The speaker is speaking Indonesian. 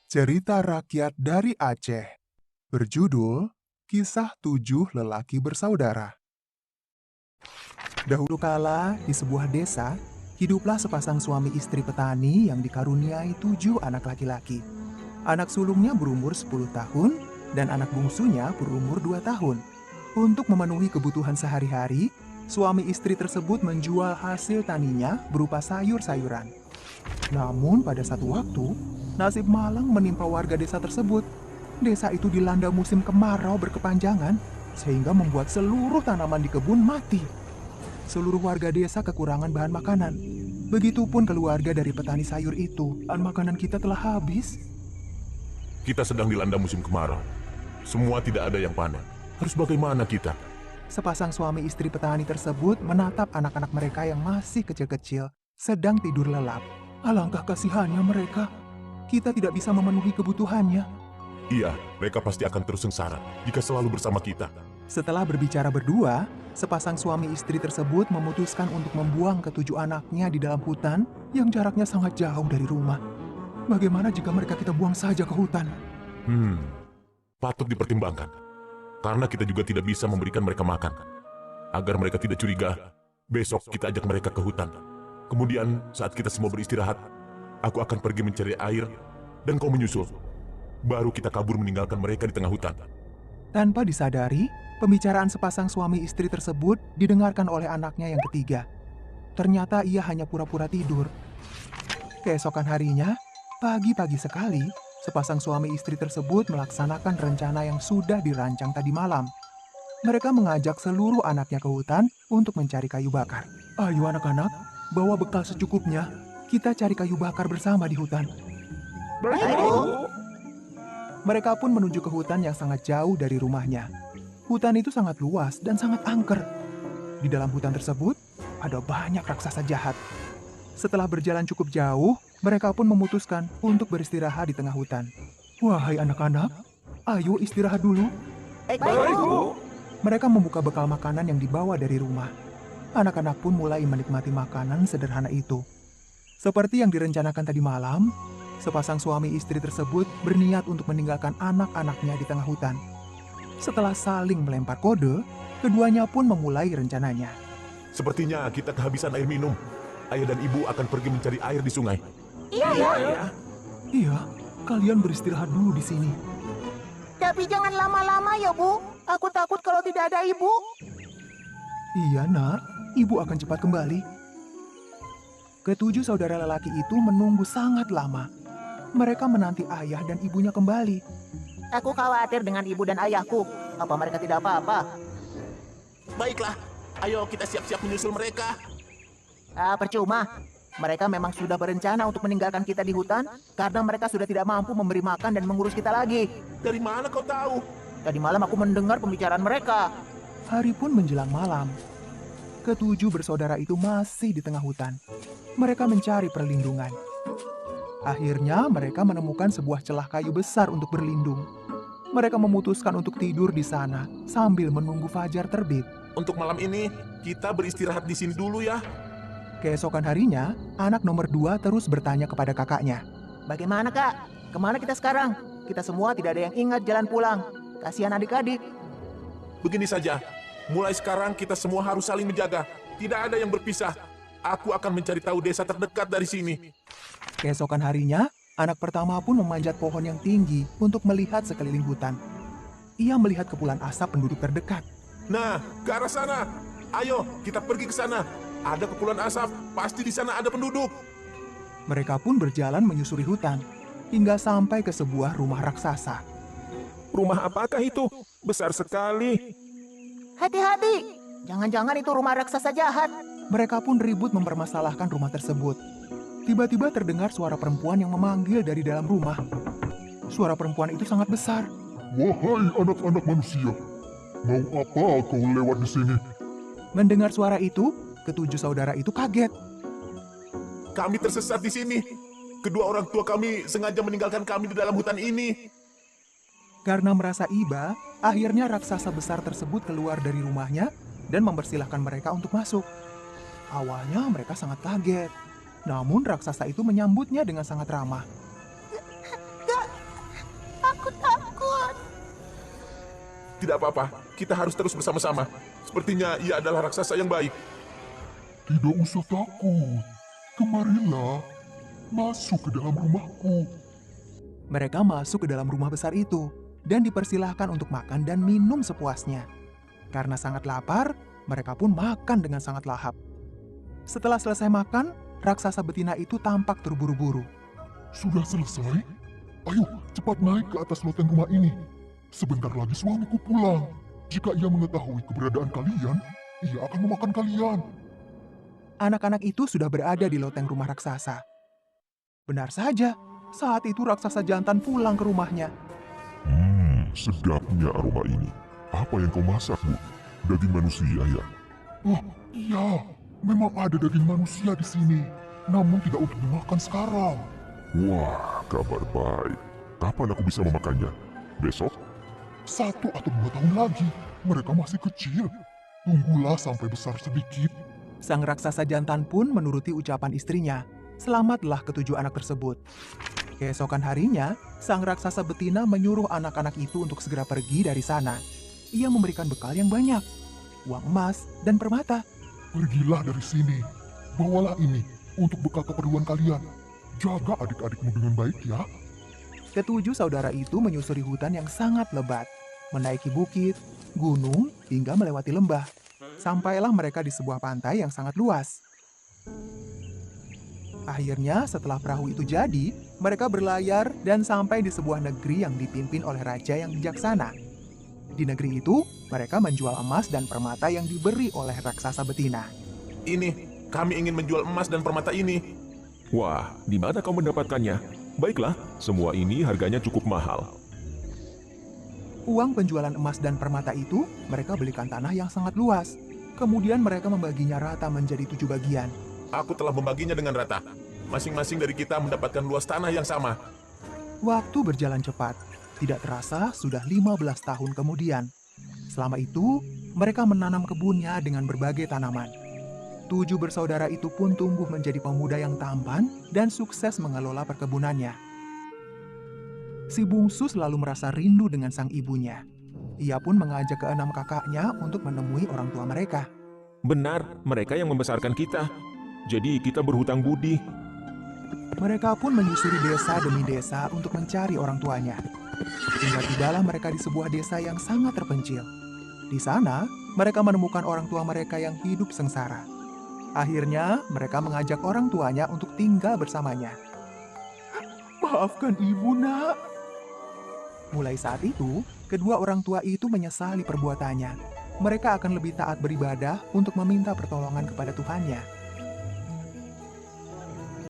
Cerita rakyat dari Aceh, berjudul Kisah Tujuh Lelaki Bersaudara. Dahulu kala, di sebuah desa, hiduplah sepasang suami istri petani yang dikaruniai 7 anak laki-laki. Anak sulungnya berumur 10 tahun dan anak bungsunya berumur 2 tahun. Untuk memenuhi kebutuhan sehari-hari, suami istri tersebut menjual hasil taninya berupa sayur-sayuran. Namun pada satu waktu, nasib malang menimpa warga desa tersebut. Desa itu dilanda musim kemarau berkepanjangan, sehingga membuat seluruh tanaman di kebun mati. Seluruh warga desa kekurangan bahan makanan. Begitupun keluarga dari petani sayur itu. Bahan makanan kita telah habis. Kita sedang dilanda musim kemarau. Semua tidak ada yang panen. Harus bagaimana kita? Sepasang suami istri petani tersebut menatap anak-anak mereka yang masih kecil-kecil, sedang tidur lelap. Alangkah kasihannya mereka. Kita tidak bisa memenuhi kebutuhannya. Iya, mereka pasti akan terus sengsara jika selalu bersama kita. Setelah berbicara berdua, sepasang suami istri tersebut memutuskan untuk membuang ke-7 anaknya di dalam hutan yang jaraknya sangat jauh dari rumah. Bagaimana jika mereka kita buang saja ke hutan? Patut dipertimbangkan. Karena kita juga tidak bisa memberikan mereka makan. Agar mereka tidak curiga, besok kita ajak mereka ke hutan. Kemudian saat kita semua beristirahat, aku akan pergi mencari air dan kau menyusul. Baru kita kabur meninggalkan mereka di tengah hutan. Tanpa disadari, pembicaraan sepasang suami istri tersebut didengarkan oleh anaknya yang ketiga. Ternyata ia hanya pura-pura tidur. Keesokan harinya, pagi-pagi sekali, sepasang suami istri tersebut melaksanakan rencana yang sudah dirancang tadi malam. Mereka mengajak seluruh anaknya ke hutan untuk mencari kayu bakar. Ayo anak-anak, bawa bekal secukupnya. Kita cari kayu bakar bersama di hutan. Mereka pun menuju ke hutan yang sangat jauh dari rumahnya. Hutan itu sangat luas dan sangat angker. Di dalam hutan tersebut, ada banyak raksasa jahat. Setelah berjalan cukup jauh, mereka pun memutuskan untuk beristirahat di tengah hutan. Wahai anak-anak, ayo istirahat dulu. Baik, Bu. Mereka membuka bekal makanan yang dibawa dari rumah. Anak-anak pun mulai menikmati makanan sederhana itu. Seperti yang direncanakan tadi malam, sepasang suami istri tersebut berniat untuk meninggalkan anak-anaknya di tengah hutan. Setelah saling melempar kode, keduanya pun memulai rencananya. Sepertinya kita kehabisan air minum. Ayah dan ibu akan pergi mencari air di sungai. Iya, kalian beristirahat dulu di sini. Tapi jangan lama-lama ya, Bu. Aku takut kalau tidak ada Ibu. Iya nak, ibu akan cepat kembali. Ke-7 saudara lelaki itu menunggu sangat lama. Mereka menanti ayah dan ibunya kembali. Aku khawatir dengan ibu dan ayahku. Apa mereka tidak apa-apa? Baiklah, ayo kita siap-siap menyusul mereka. Percuma. Mereka memang sudah berencana untuk meninggalkan kita di hutan karena mereka sudah tidak mampu memberi makan dan mengurus kita lagi. Dari mana kau tahu? Tadi malam aku mendengar pembicaraan mereka. Hari pun menjelang malam. Ke-7 bersaudara itu masih di tengah hutan. Mereka mencari perlindungan. Akhirnya mereka menemukan sebuah celah kayu besar untuk berlindung. Mereka memutuskan untuk tidur di sana sambil menunggu fajar terbit. Untuk malam ini, kita beristirahat di sini dulu ya. Keesokan harinya, anak nomor 2 terus bertanya kepada kakaknya. Bagaimana, Kak? Kemana kita sekarang? Kita semua tidak ada yang ingat jalan pulang. Kasihan adik-adik. Begini saja, mulai sekarang kita semua harus saling menjaga. Tidak ada yang berpisah. Aku akan mencari tahu desa terdekat dari sini. Keesokan harinya, anak pertama pun memanjat pohon yang tinggi untuk melihat sekeliling hutan. Ia melihat kepulan asap penduduk terdekat. Nah, ke arah sana. Ayo, kita pergi ke sana. Ada kepulan asap, pasti di sana ada penduduk. Mereka pun berjalan menyusuri hutan, hingga sampai ke sebuah rumah raksasa. Rumah apakah itu? Besar sekali. Hati-hati. Jangan-jangan itu rumah raksasa jahat. Mereka pun ribut mempermasalahkan rumah tersebut. Tiba-tiba terdengar suara perempuan yang memanggil dari dalam rumah. Suara perempuan itu sangat besar. Wahai anak-anak manusia, mau apa kau lewat di sini? Mendengar suara itu, ke-7 saudara itu kaget. Kami tersesat di sini. Kedua orang tua kami sengaja meninggalkan kami di dalam hutan ini. Karena merasa iba, akhirnya raksasa besar tersebut keluar dari rumahnya dan mempersilahkan mereka untuk masuk. Awalnya mereka sangat kaget. Namun raksasa itu menyambutnya dengan sangat ramah. Tidak apa-apa, kita harus terus bersama-sama. Sepertinya ia adalah raksasa yang baik. Tidak usah takut. Kemarilah. Masuk ke dalam rumahku. Mereka masuk ke dalam rumah besar itu dan dipersilahkan untuk makan dan minum sepuasnya. Karena sangat lapar, mereka pun makan dengan sangat lahap. Setelah selesai makan, raksasa betina itu tampak terburu-buru. Sudah selesai? Ayo, cepat naik ke atas loteng rumah ini. Sebentar lagi suamiku pulang. Jika ia mengetahui keberadaan kalian, ia akan memakan kalian. Anak-anak itu sudah berada di loteng rumah raksasa. Benar saja, saat itu raksasa jantan pulang ke rumahnya. Sedapnya aroma ini. Apa yang kau masak, Bu? Daging manusia, ya? Oh, iya. Memang ada daging manusia di sini. Namun tidak untuk dimakan sekarang. Wah, kabar baik. Kapan aku bisa memakannya? Besok? 1 atau 2 tahun lagi. Mereka masih kecil. Tunggulah sampai besar sedikit. Sang raksasa jantan pun menuruti ucapan istrinya. Selamatlah ke-7 anak tersebut. Keesokan harinya, sang raksasa betina menyuruh anak-anak itu untuk segera pergi dari sana. Ia memberikan bekal yang banyak, uang emas dan permata. Pergilah dari sini. Bawalah ini untuk bekal keperluan kalian. Jaga adik-adikmu dengan baik, ya. Ke-7 saudara itu menyusuri hutan yang sangat lebat, menaiki bukit, gunung, hingga melewati lembah. Sampailah mereka di sebuah pantai yang sangat luas. Akhirnya, setelah perahu itu jadi, mereka berlayar dan sampai di sebuah negeri yang dipimpin oleh raja yang bijaksana. Di negeri itu, mereka menjual emas dan permata yang diberi oleh raksasa betina. Ini, kami ingin menjual emas dan permata ini. Wah, di mana kau mendapatkannya? Baiklah, semua ini harganya cukup mahal. Uang penjualan emas dan permata itu, mereka belikan tanah yang sangat luas. Kemudian mereka membaginya rata menjadi 7 bagian. Aku telah membaginya dengan rata. Masing-masing dari kita mendapatkan luas tanah yang sama. Waktu berjalan cepat. Tidak terasa sudah 15 tahun kemudian. Selama itu, mereka menanam kebunnya dengan berbagai tanaman. 7 bersaudara itu pun tumbuh menjadi pemuda yang tampan dan sukses mengelola perkebunannya. Si bungsu selalu merasa rindu dengan sang ibunya. Ia pun mengajak ke-6 kakaknya untuk menemui orang tua mereka. Benar, mereka yang membesarkan kita. Jadi kita berhutang budi. Mereka pun menyusuri desa demi desa untuk mencari orang tuanya. Hingga tibalah mereka di sebuah desa yang sangat terpencil. Di sana, mereka menemukan orang tua mereka yang hidup sengsara. Akhirnya, mereka mengajak orang tuanya untuk tinggal bersamanya. Maafkan ibu, nak. Mulai saat itu, kedua orang tua itu menyesali perbuatannya. Mereka akan lebih taat beribadah untuk meminta pertolongan kepada Tuhannya.